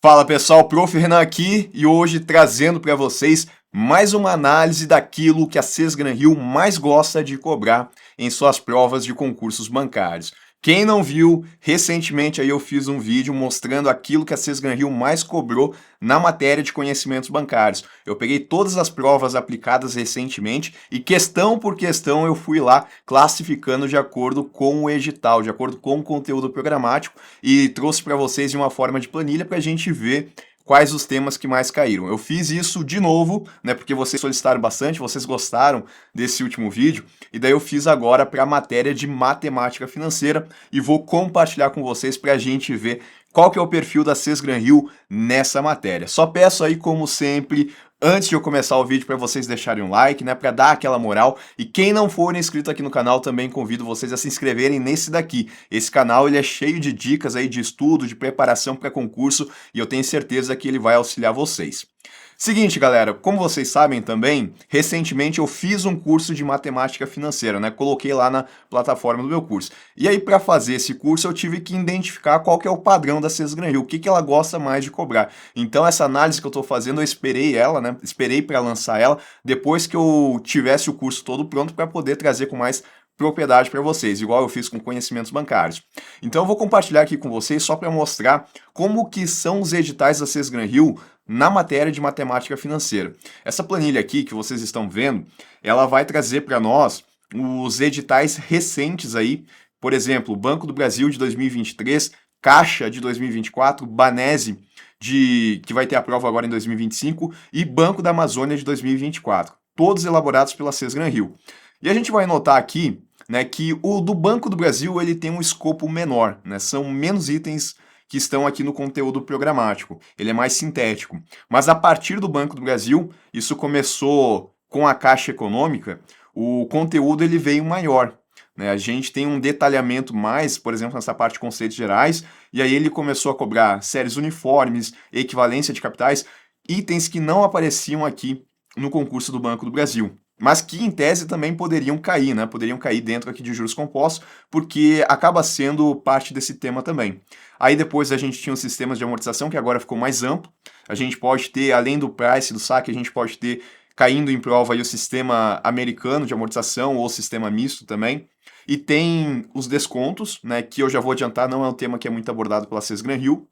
Fala pessoal, Prof. Renan aqui e hoje trazendo para vocês mais uma análise daquilo que a Sesgran-Rio mais gosta de cobrar em suas provas de concursos bancários. Quem não viu, recentemente aí eu fiz um vídeo mostrando aquilo que a Sesgran-Rio mais cobrou na matéria de conhecimentos bancários. Eu peguei todas as provas aplicadas recentemente e questão por questão eu fui lá classificando de acordo com o edital, de acordo com o conteúdo programático e trouxe para vocês em uma forma de planilha para a gente ver quais os temas que mais caíram. Eu fiz isso de novo, né, porque vocês solicitaram bastante, vocês gostaram desse último vídeo, e daí eu fiz agora para a matéria de matemática financeira e vou compartilhar com vocês para a gente ver qual que é o perfil da Sesgran-Rio nessa matéria. Só peço aí, como sempre, antes de eu começar o vídeo, para vocês deixarem um like, né, para dar aquela moral. E quem não for inscrito aqui no canal, também convido vocês a se inscreverem nesse daqui. Esse canal ele é cheio de dicas aí de estudo, de preparação para concurso, e eu tenho certeza que ele vai auxiliar vocês. Seguinte, galera, como vocês sabem também, recentemente eu fiz um curso de matemática financeira, né? Coloquei lá na plataforma do meu curso. E aí, para fazer esse curso, eu tive que identificar qual que é o padrão da Sesgran-Rio, o que ela gosta mais de cobrar. Então, essa análise que eu estou fazendo, eu esperei ela, né? Esperei para lançar ela, depois que eu tivesse o curso todo pronto para poder trazer com mais propriedade para vocês, igual eu fiz com conhecimentos bancários. Então eu vou compartilhar aqui com vocês só para mostrar como que são os editais da Sesgran-Rio na matéria de matemática financeira. Essa planilha aqui que vocês estão vendo, ela vai trazer para nós os editais recentes aí, por exemplo, Banco do Brasil de 2023, Caixa de 2024, Banese que vai ter a prova agora em 2025 e Banco da Amazônia de 2024, todos elaborados pela Sesgran-Rio. E a gente vai notar aqui, né, que o do Banco do Brasil ele tem um escopo menor, né, são menos itens que estão aqui no conteúdo programático, ele é mais sintético. Mas a partir do Banco do Brasil, isso começou com a Caixa Econômica, o conteúdo ele veio maior. Né? A gente tem um detalhamento mais, por exemplo, nessa parte de conceitos gerais, e aí ele começou a cobrar séries uniformes, equivalência de capitais, itens que não apareciam aqui no concurso do Banco do Brasil, mas que em tese também poderiam cair, né? Poderiam cair dentro aqui de juros compostos, porque acaba sendo parte desse tema também. Aí depois a gente tinha os sistemas de amortização, que agora ficou mais amplo. A gente pode ter, além do price, do saque, a gente pode ter, caindo em prova, aí, o sistema americano de amortização ou o sistema misto também. E tem os descontos, né? Que eu já vou adiantar, não é um tema que é muito abordado pela Sesgran-Rio.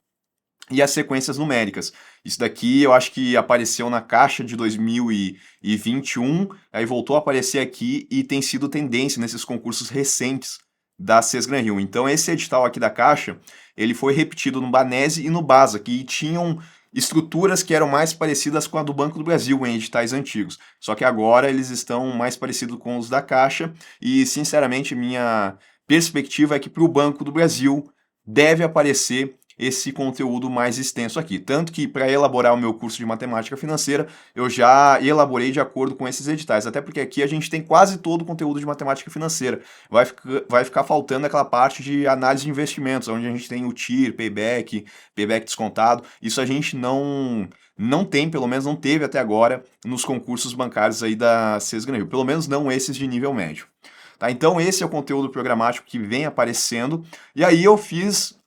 E as sequências numéricas. Isso daqui eu acho que apareceu na Caixa de 2021, aí voltou a aparecer aqui e tem sido tendência nesses concursos recentes da Sesgran-Rio. Então esse edital aqui da Caixa, ele foi repetido no Banese e no Basa, que tinham estruturas que eram mais parecidas com a do Banco do Brasil em editais antigos. Só que agora eles estão mais parecidos com os da Caixa e, sinceramente, minha perspectiva é que para o Banco do Brasil deve aparecer esse conteúdo mais extenso aqui. Tanto que para elaborar o meu curso de matemática financeira, eu já elaborei de acordo com esses editais, até porque aqui a gente tem quase todo o conteúdo de matemática financeira. Vai ficar faltando aquela parte de análise de investimentos, onde a gente tem o TIR, payback descontado. Isso a gente não tem, pelo menos não teve até agora, nos concursos bancários aí da Sesgran-Rio, pelo menos não esses de nível médio. Tá? Então esse é o conteúdo programático que vem aparecendo, e aí eu fiz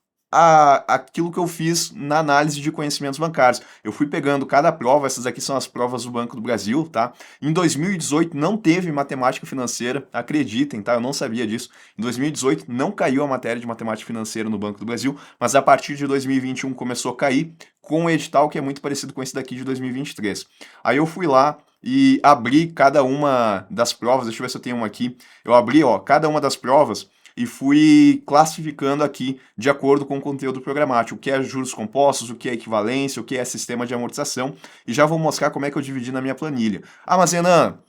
aquilo que eu fiz na análise de conhecimentos bancários. Eu fui pegando cada prova, essas aqui são as provas do Banco do Brasil, tá? Em 2018 não teve matemática financeira, acreditem, tá? Eu não sabia disso. Em 2018 não caiu a matéria de matemática financeira no Banco do Brasil, mas a partir de 2021 começou a cair com um edital que é muito parecido com esse daqui de 2023. Aí eu fui lá e abri cada uma das provas, deixa eu ver se eu tenho uma aqui. Eu abri, ó, cada uma das provas e fui classificando aqui de acordo com o conteúdo programático, o que é juros compostos, o que é equivalência, o que é sistema de amortização, e já vou mostrar como é que eu dividi na minha planilha. Ah, mas Renan,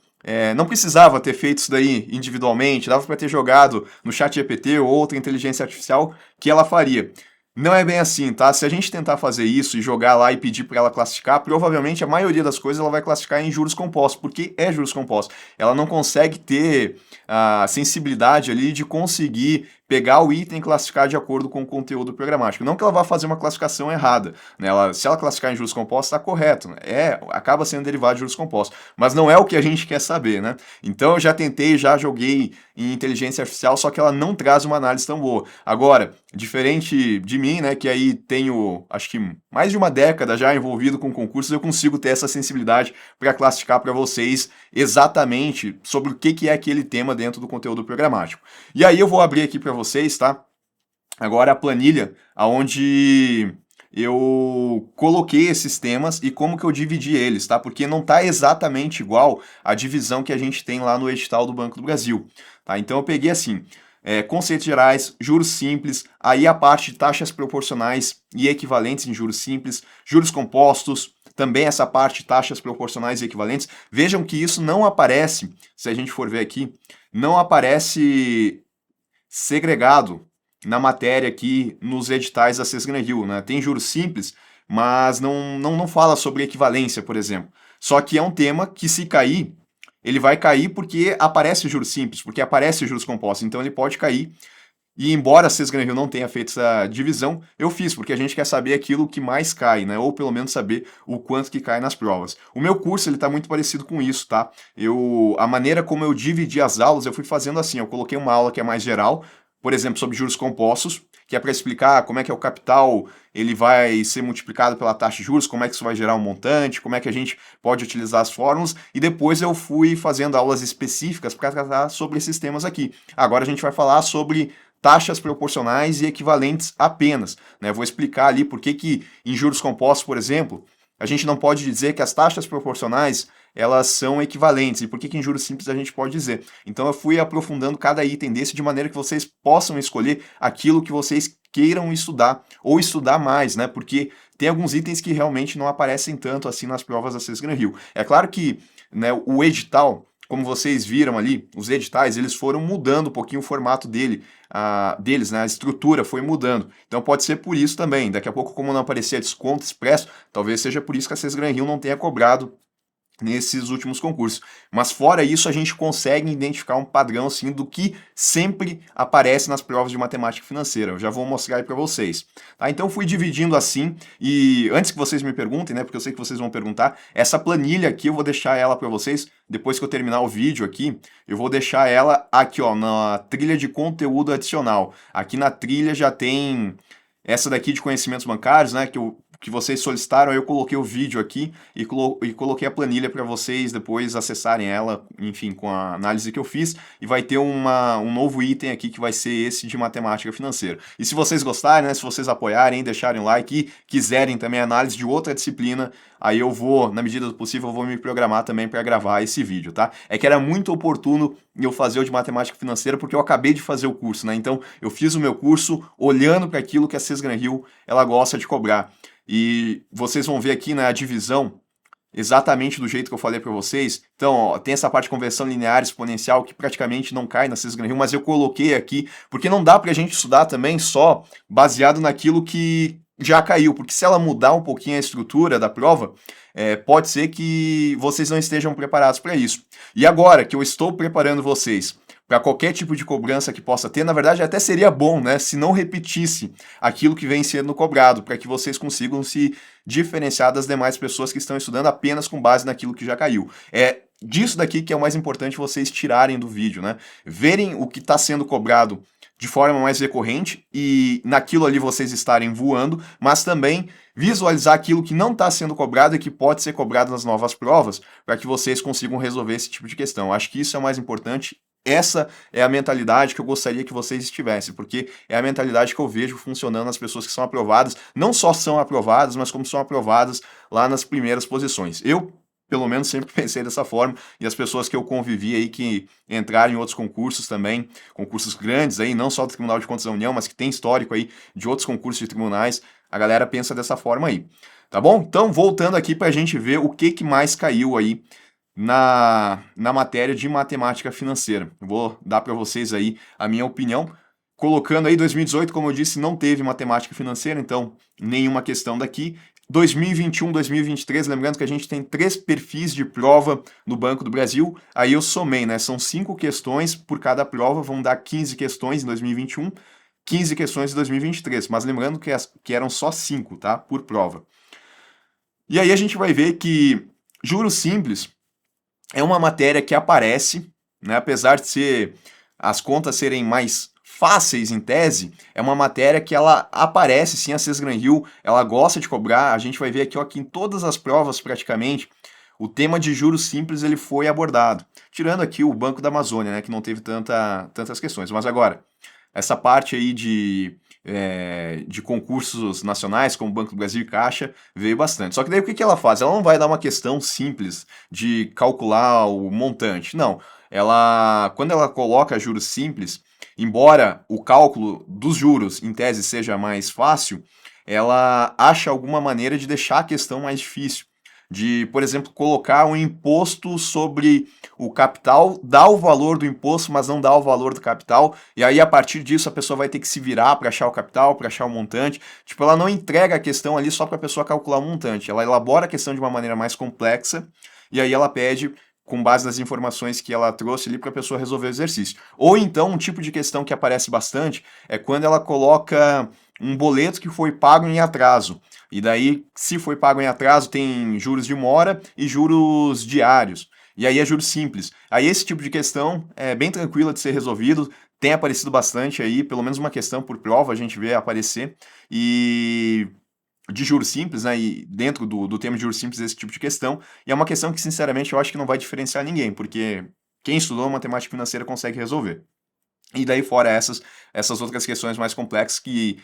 não precisava ter feito isso daí individualmente, dava para ter jogado no ChatGPT ou outra inteligência artificial que ela faria. Não é bem assim, tá? Se a gente tentar fazer isso e jogar lá e pedir para ela classificar, provavelmente a maioria das coisas ela vai classificar em juros compostos, porque é juros compostos. Ela não consegue ter a sensibilidade ali de conseguir pegar o item e classificar de acordo com o conteúdo programático. Não que ela vá fazer uma classificação errada, né? Se ela classificar em juros compostos, está correto, né? Acaba sendo derivado de juros compostos, mas não é o que a gente quer saber, né? Então eu já tentei, já joguei em inteligência artificial, só que ela não traz uma análise tão boa. Agora, diferente de mim, né, que aí tenho, acho que mais de uma década já envolvido com concursos, eu consigo ter essa sensibilidade para classificar para vocês exatamente sobre o que é aquele tema dentro do conteúdo programático. E aí eu vou abrir aqui para vocês, tá? Agora a planilha onde eu coloquei esses temas e como que eu dividi eles, tá? Porque não tá exatamente igual a divisão que a gente tem lá no edital do Banco do Brasil, tá? Então eu peguei assim, conceitos gerais, juros simples, aí a parte de taxas proporcionais e equivalentes em juros simples, juros compostos, também essa parte de taxas proporcionais e equivalentes. Vejam que isso não aparece, se a gente for ver aqui, não aparece segregado na matéria aqui nos editais da Sesgran-Rio, né? Tem juros simples, mas não fala sobre equivalência, por exemplo. Só que é um tema que, se cair, ele vai cair porque aparece juros simples, porque aparece juros compostos, então ele pode cair. E embora a Sesgran-Rio não tenha feito essa divisão, eu fiz, porque a gente quer saber aquilo que mais cai, né? Ou pelo menos saber o quanto que cai nas provas. O meu curso, ele tá muito parecido com isso, tá? A maneira como eu dividi as aulas, eu fui fazendo assim, eu coloquei uma aula que é mais geral, por exemplo, sobre juros compostos, que é para explicar como é que é o capital, ele vai ser multiplicado pela taxa de juros, como é que isso vai gerar um montante, como é que a gente pode utilizar as fórmulas, e depois eu fui fazendo aulas específicas para tratar sobre esses temas aqui. Agora a gente vai falar sobre taxas proporcionais e equivalentes apenas, né? Vou explicar ali por que em juros compostos, por exemplo, a gente não pode dizer que as taxas proporcionais elas são equivalentes e por que em juros simples a gente pode dizer. Então eu fui aprofundando cada item desse de maneira que vocês possam escolher aquilo que vocês queiram estudar ou estudar mais, né? Porque tem alguns itens que realmente não aparecem tanto assim nas provas da Sesgran-Rio. É claro que, né, o edital, como vocês viram ali, os editais, eles foram mudando um pouquinho o formato deles, né? A estrutura foi mudando. Então pode ser por isso também. Daqui a pouco, como não aparecia desconto expresso, talvez seja por isso que a Sesgran-Rio não tenha cobrado nesses últimos concursos. Mas fora isso, a gente consegue identificar um padrão assim do que sempre aparece nas provas de matemática financeira. Eu já vou mostrar aí para vocês. Tá? Então fui dividindo assim e antes que vocês me perguntem, né, porque eu sei que vocês vão perguntar, essa planilha aqui eu vou deixar ela para vocês depois que eu terminar o vídeo aqui. Eu vou deixar ela aqui, ó, na trilha de conteúdo adicional. Aqui na trilha já tem essa daqui de conhecimentos bancários, né, que vocês solicitaram, eu coloquei o vídeo aqui e coloquei a planilha para vocês depois acessarem ela, enfim, com a análise que eu fiz, e vai ter um novo item aqui que vai ser esse de matemática financeira. E se vocês gostarem, né, se vocês apoiarem, deixarem o like e quiserem também análise de outra disciplina, aí eu vou, na medida do possível, eu vou me programar também para gravar esse vídeo, tá? É que era muito oportuno eu fazer o de matemática financeira porque eu acabei de fazer o curso, né? Então eu fiz o meu curso olhando para aquilo que a Sesgran-Rio ela gosta de cobrar. E vocês vão ver aqui, né, a divisão exatamente do jeito que eu falei para vocês. Então, ó, tem essa parte de conversão linear exponencial que praticamente não cai na Sesgran-Rio, mas eu coloquei aqui porque não dá para a gente estudar também só baseado naquilo que já caiu, porque se ela mudar um pouquinho a estrutura da prova, pode ser que vocês não estejam preparados para isso. E agora que eu estou preparando vocês para qualquer tipo de cobrança que possa ter, na verdade até seria bom, né, se não repetisse aquilo que vem sendo cobrado, para que vocês consigam se diferenciar das demais pessoas que estão estudando apenas com base naquilo que já caiu. É disso daqui que é o mais importante vocês tirarem do vídeo, né? Verem o que está sendo cobrado de forma mais recorrente e naquilo ali vocês estarem voando, mas também visualizar aquilo que não está sendo cobrado e que pode ser cobrado nas novas provas, para que vocês consigam resolver esse tipo de questão. Acho que isso é o mais importante. Essa é a mentalidade que eu gostaria que vocês estivessem, porque é a mentalidade que eu vejo funcionando nas pessoas que são aprovadas, não só são aprovadas, mas como são aprovadas lá nas primeiras posições. Eu, pelo menos, sempre pensei dessa forma, e as pessoas que eu convivi aí, que entraram em outros concursos também, concursos grandes aí, não só do Tribunal de Contas da União, mas que tem histórico aí de outros concursos de tribunais, a galera pensa dessa forma aí, tá bom? Então, voltando aqui para a gente ver o que mais caiu aí na matéria de matemática financeira. Eu vou dar para vocês aí a minha opinião. Colocando aí 2018, como eu disse, não teve matemática financeira, então nenhuma questão daqui. 2021, 2023, lembrando que a gente tem 3 perfis de prova no Banco do Brasil, aí eu somei, né? São 5 questões por cada prova, vão dar 15 questões em 2021, 15 questões em 2023, mas lembrando que eram só 5, tá? Por prova. E aí a gente vai ver que juros simples é uma matéria que aparece, né? Apesar de as contas serem mais fáceis em tese, é uma matéria que ela aparece, sim, a Sesgran-Hill, ela gosta de cobrar, a gente vai ver aqui, ó, que em todas as provas praticamente, o tema de juros simples ele foi abordado, tirando aqui o Banco da Amazônia, né, que não teve tantas questões, mas agora, essa parte aí de concursos nacionais, como Banco do Brasil e Caixa, veio bastante. Só que daí o que que ela faz? Ela não vai dar uma questão simples de calcular o montante, não. Quando ela coloca juros simples, embora o cálculo dos juros, em tese, seja mais fácil, ela acha alguma maneira de deixar a questão mais difícil. De, por exemplo, colocar um imposto sobre o capital, dá o valor do imposto, mas não dá o valor do capital, e aí a partir disso a pessoa vai ter que se virar para achar o capital, para achar o montante. Tipo, ela não entrega a questão ali só para a pessoa calcular o montante, ela elabora a questão de uma maneira mais complexa, e aí ela pede com base nas informações que ela trouxe ali para a pessoa resolver o exercício. Ou então, um tipo de questão que aparece bastante é quando ela coloca um boleto que foi pago em atraso. E daí, se foi pago em atraso, tem juros de mora e juros diários. E aí é juros simples. Aí esse tipo de questão é bem tranquila de ser resolvido. Tem aparecido bastante aí, pelo menos uma questão por prova a gente vê aparecer. E de juros simples, né? E dentro do tema de juros simples, esse tipo de questão. E é uma questão que, sinceramente, eu acho que não vai diferenciar ninguém, porque quem estudou matemática financeira consegue resolver. E daí fora essas outras questões mais complexas que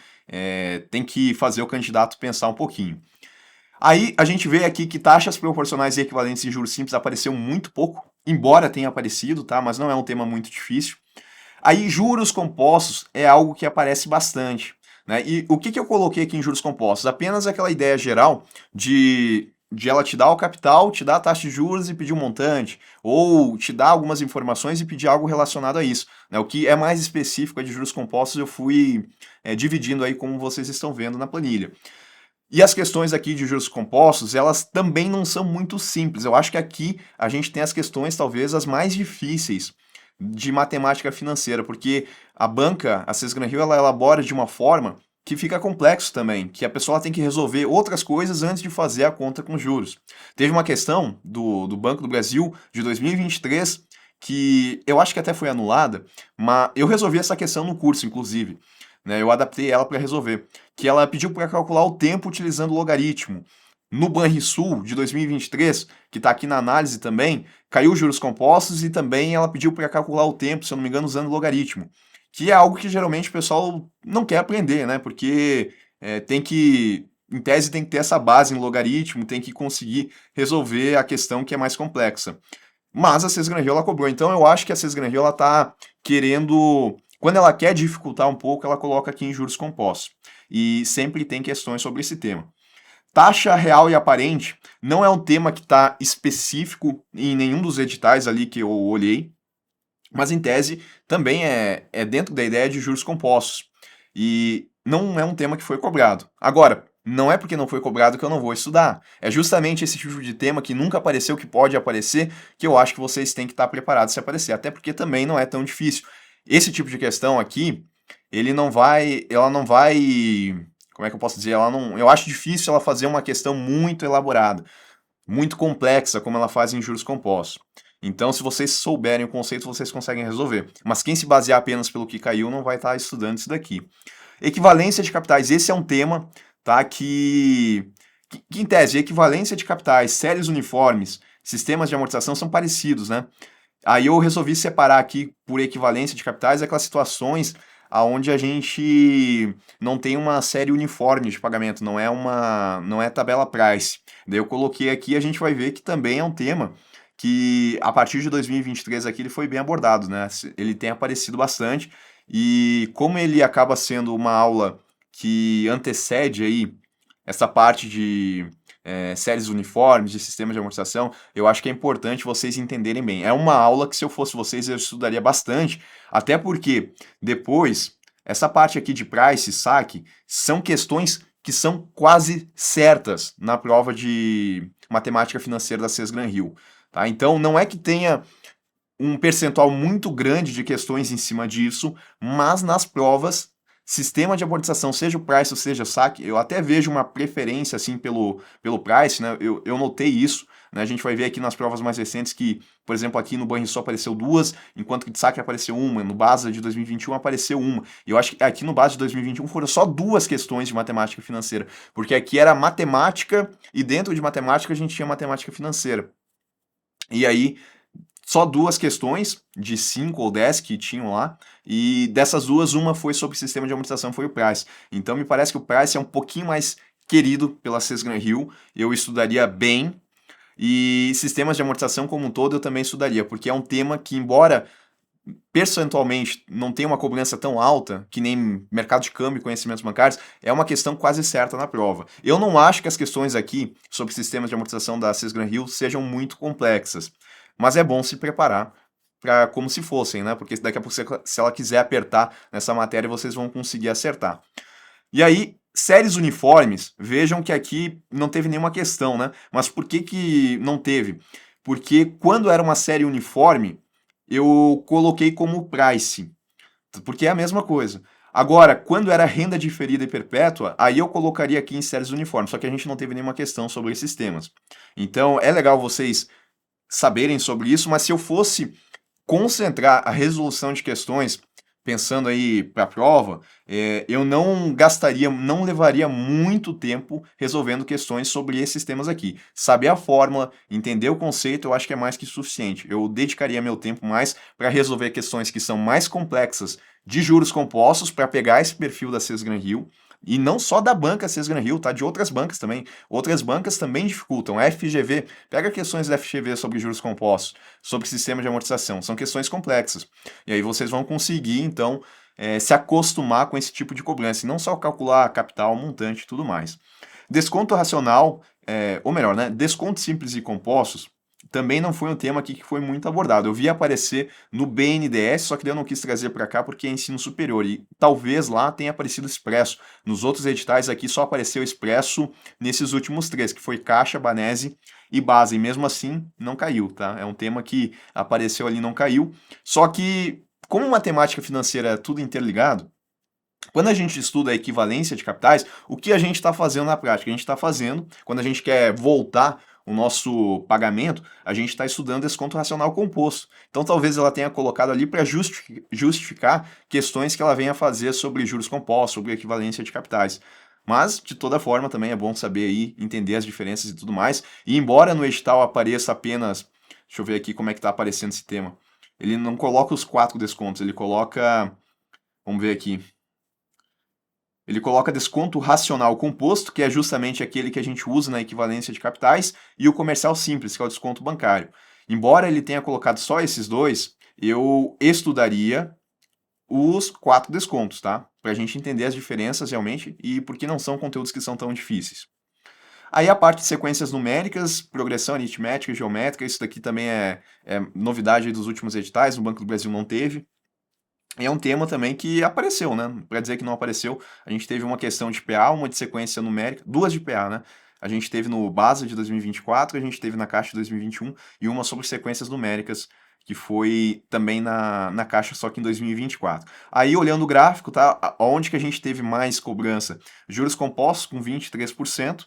tem que fazer o candidato pensar um pouquinho. Aí a gente vê aqui que taxas proporcionais e equivalentes em juros simples apareceu muito pouco, embora tenha aparecido, tá? Mas não é um tema muito difícil. Aí juros compostos é algo que aparece bastante, né? E o que eu coloquei aqui em juros compostos? Apenas aquela ideia geral de ela te dar o capital, te dar a taxa de juros e pedir um montante, ou te dar algumas informações e pedir algo relacionado a isso, né? O que é mais específico de juros compostos eu fui dividindo aí como vocês estão vendo na planilha. E as questões aqui de juros compostos, elas também não são muito simples. Eu acho que aqui a gente tem as questões talvez as mais difíceis de matemática financeira, porque a banca, a Sesgran-Hill, ela elabora de uma forma que fica complexo também, que a pessoa tem que resolver outras coisas antes de fazer a conta com juros. Teve uma questão do Banco do Brasil de 2023 que eu acho que até foi anulada, mas eu resolvi essa questão no curso, inclusive, né? Eu adaptei ela para resolver, que ela pediu para calcular o tempo utilizando o logaritmo. No Banrisul de 2023, que está aqui na análise também, caiu os juros compostos e também ela pediu para calcular o tempo, se eu não me engano, usando o logaritmo. Que é algo que geralmente o pessoal não quer aprender, né? Porque em tese, tem que ter essa base em logaritmo, tem que conseguir resolver a questão que é mais complexa. Mas a Sesgran-Hill ela cobrou, então eu acho que a Sesgran-Hill ela está querendo, quando ela quer dificultar um pouco, ela coloca aqui em juros compostos. E sempre tem questões sobre esse tema. Taxa real e aparente não é um tema que está específico em nenhum dos editais ali que eu olhei, mas em tese também é dentro da ideia de juros compostos. E não é um tema que foi cobrado. Agora, não é porque não foi cobrado que eu não vou estudar. É justamente esse tipo de tema que nunca apareceu, que pode aparecer, que eu acho que vocês têm que estar preparados se aparecer. Até porque também não é tão difícil. Esse tipo de questão aqui, ela não vai, como é que eu posso dizer? Eu acho difícil ela fazer uma questão muito elaborada, muito complexa, como ela faz em juros compostos. Então, se vocês souberem o conceito, vocês conseguem resolver. Mas quem se basear apenas pelo que caiu não vai estar estudando isso daqui. Equivalência de capitais, esse é um tema, tá, que em tese, equivalência de capitais, séries uniformes, sistemas de amortização são parecidos, né? Aí eu resolvi separar aqui por equivalência de capitais aquelas situações aonde a gente não tem uma série uniforme de pagamento, não é tabela price. Daí eu coloquei aqui, a gente vai ver que também é um tema que a partir de 2023 aqui ele foi bem abordado, né? Ele tem aparecido bastante e como ele acaba sendo uma aula que antecede aí essa parte de séries uniformes, de sistemas de amortização, eu acho que é importante vocês entenderem bem. É uma aula que, se eu fosse vocês, eu estudaria bastante, até porque depois, essa parte aqui de price, saque, são questões que são quase certas na prova de matemática financeira da Sesgran-Hill. Tá? Então, não é que tenha um percentual muito grande de questões em cima disso, mas nas provas sistema de amortização, seja o price ou seja o saque, eu até vejo uma preferência assim pelo price, né? Eu notei isso, né? A gente vai ver aqui nas provas mais recentes que, por exemplo, aqui no Banrisul apareceu duas, enquanto que de saque apareceu uma, no Basa de 2021 apareceu uma. E eu acho que aqui no Basa de 2021 foram só duas questões de matemática financeira, porque aqui era matemática e dentro de matemática a gente tinha matemática financeira. E aí só duas questões de 5 ou 10 que tinham lá, e dessas duas, uma foi sobre sistema de amortização, foi o Price. Então me parece que o Price é um pouquinho mais querido pela Cesgran Hill, eu estudaria bem, e sistemas de amortização como um todo eu também estudaria, porque é um tema que, embora percentualmente não tenha uma cobrança tão alta, que nem mercado de câmbio e conhecimentos bancários, é uma questão quase certa na prova. Eu não acho que as questões aqui sobre sistemas de amortização da Cesgran Hill sejam muito complexas, mas é bom se preparar para como se fossem, né? Porque daqui a pouco, se ela quiser apertar nessa matéria, vocês vão conseguir acertar. E aí, séries uniformes, vejam que aqui não teve nenhuma questão, né? Mas por que que não teve? Porque quando era uma série uniforme, eu coloquei como price, porque é a mesma coisa. Agora, quando era renda diferida e perpétua, aí eu colocaria aqui em séries uniformes, só que a gente não teve nenhuma questão sobre esses temas. Então, é legal vocês saberem sobre isso, mas se eu fosse concentrar a resolução de questões, pensando aí para a prova, eu não gastaria, não levaria muito tempo resolvendo questões sobre esses temas aqui. Saber a fórmula, entender o conceito, eu acho que é mais que suficiente. Eu dedicaria meu tempo mais para resolver questões que são mais complexas de juros compostos, para pegar esse perfil da Cesgran Hill, e não só da banca Cesgran Hill, tá? De outras bancas também. Outras bancas também dificultam. A FGV, pega questões da FGV sobre juros compostos, sobre sistema de amortização. São questões complexas. E aí vocês vão conseguir, então, se acostumar com esse tipo de cobrança. E não só calcular capital, montante e tudo mais. Desconto racional, ou melhor, né? Desconto simples e compostos, também não foi um tema aqui que foi muito abordado. Eu vi aparecer no BNDES, só que eu não quis trazer para cá porque é ensino superior. E talvez lá tenha aparecido Expresso. Nos outros editais aqui só apareceu Expresso nesses últimos três, que foi Caixa, Banese e Base. E mesmo assim, não caiu, tá? É um tema que apareceu ali e não caiu. Só que, como matemática financeira é tudo interligado, quando a gente estuda a equivalência de capitais, o que a gente está fazendo na prática? A gente está fazendo, quando a gente quer voltar o nosso pagamento, a gente está estudando desconto racional composto. Então talvez ela tenha colocado ali para justificar questões que ela venha fazer sobre juros compostos, sobre equivalência de capitais. Mas, de toda forma, também é bom saber aí, entender as diferenças e tudo mais. E embora no edital apareça apenas, deixa eu ver aqui como é que está aparecendo esse tema, ele não coloca os 4 descontos, ele coloca, vamos ver aqui, ele coloca desconto racional composto, que é justamente aquele que a gente usa na equivalência de capitais, e o comercial simples, que é o desconto bancário. Embora ele tenha colocado só esses dois, eu estudaria os 4 descontos, tá? Para a gente entender as diferenças realmente e por que não são conteúdos que são tão difíceis. Aí a parte de sequências numéricas, progressão aritmética, geométrica, isso daqui também é novidade dos últimos editais, no Banco do Brasil não teve. E é um tema também que apareceu, né? Para dizer que não apareceu, a gente teve uma questão de PA, uma de sequência numérica, duas de PA, né? A gente teve no Basa de 2024, a gente teve na Caixa de 2021 e uma sobre sequências numéricas, que foi também na Caixa, só que em 2024. Aí, olhando o gráfico, tá? Onde que a gente teve mais cobrança? Juros compostos com 23%,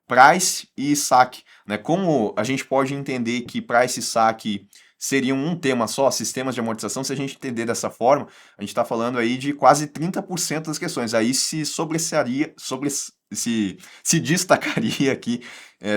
price e saque, né? Como a gente pode entender que price e saque seriam um tema só, sistemas de amortização, se a gente entender dessa forma, a gente está falando aí de quase 30% das questões. Aí se sobressaria, se destacaria aqui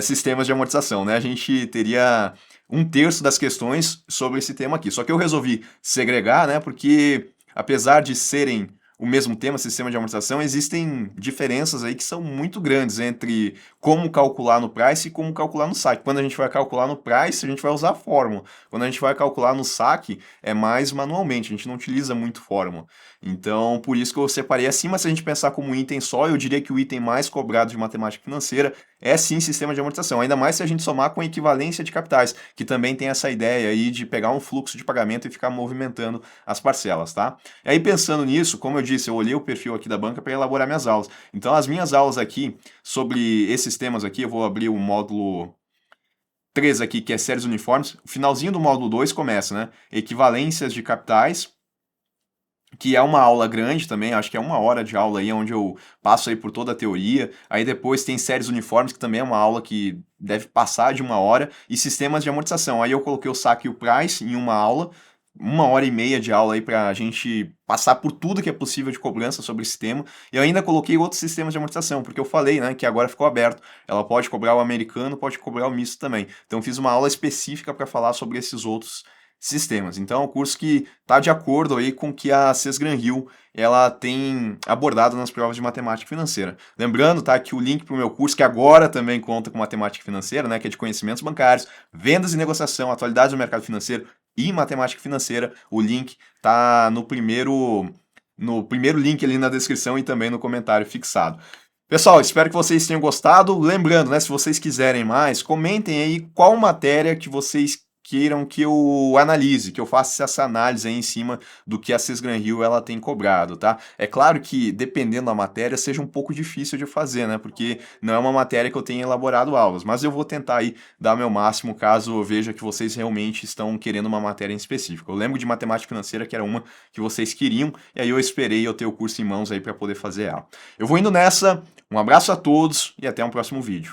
sistemas de amortização, né? A gente teria um terço das questões sobre esse tema aqui. Só que eu resolvi segregar, né? Porque apesar de serem o mesmo tema, sistema de amortização, existem diferenças aí que são muito grandes entre como calcular no price e como calcular no saque. Quando a gente vai calcular no price, a gente vai usar a fórmula. Quando a gente vai calcular no saque, é mais manualmente, a gente não utiliza muito fórmula. Então, por isso que eu separei assim, mas se a gente pensar como um item só, eu diria que o item mais cobrado de matemática financeira é sim sistema de amortização, ainda mais se a gente somar com equivalência de capitais, que também tem essa ideia aí de pegar um fluxo de pagamento e ficar movimentando as parcelas, tá? E aí pensando nisso, como eu disse, eu olhei o perfil aqui da banca para elaborar minhas aulas. Então as minhas aulas aqui sobre esses temas aqui, eu vou abrir o módulo 3 aqui, que é séries uniformes. O finalzinho do módulo 2 começa, né? Equivalências de capitais, que é uma aula grande também, acho que é 1 hora de aula aí, onde eu passo aí por toda a teoria. Aí depois tem séries uniformes, que também é uma aula que deve passar de 1 hora, e sistemas de amortização. Aí eu coloquei o saque e o price em uma aula, 1 hora e meia de aula aí pra gente passar por tudo que é possível de cobrança sobre esse tema. E eu ainda coloquei outros sistemas de amortização, porque eu falei, né, que agora ficou aberto. Ela pode cobrar o americano, pode cobrar o misto também. Então eu fiz uma aula específica para falar sobre esses outros sistemas. Então é um curso que está de acordo aí com o que a Sesgran Hill ela tem abordado nas provas de matemática financeira. Lembrando, tá, que o link para o meu curso, que agora também conta com matemática financeira, né, que é de conhecimentos bancários, vendas e negociação, atualidades do mercado financeiro e matemática financeira, o link tá no primeiro link ali na descrição e também no comentário fixado. Pessoal, espero que vocês tenham gostado. Lembrando, né, se vocês quiserem mais, comentem aí qual matéria que vocês queiram que eu analise, que eu faça essa análise aí em cima do que a Sesgran Hill ela tem cobrado, tá? É claro que, dependendo da matéria, seja um pouco difícil de fazer, né? Porque não é uma matéria que eu tenha elaborado aulas, mas eu vou tentar aí dar meu máximo caso eu veja que vocês realmente estão querendo uma matéria em específico. Eu lembro de matemática financeira, que era uma que vocês queriam, e aí eu esperei eu ter o curso em mãos aí para poder fazer ela. Eu vou indo nessa, um abraço a todos e até um próximo vídeo.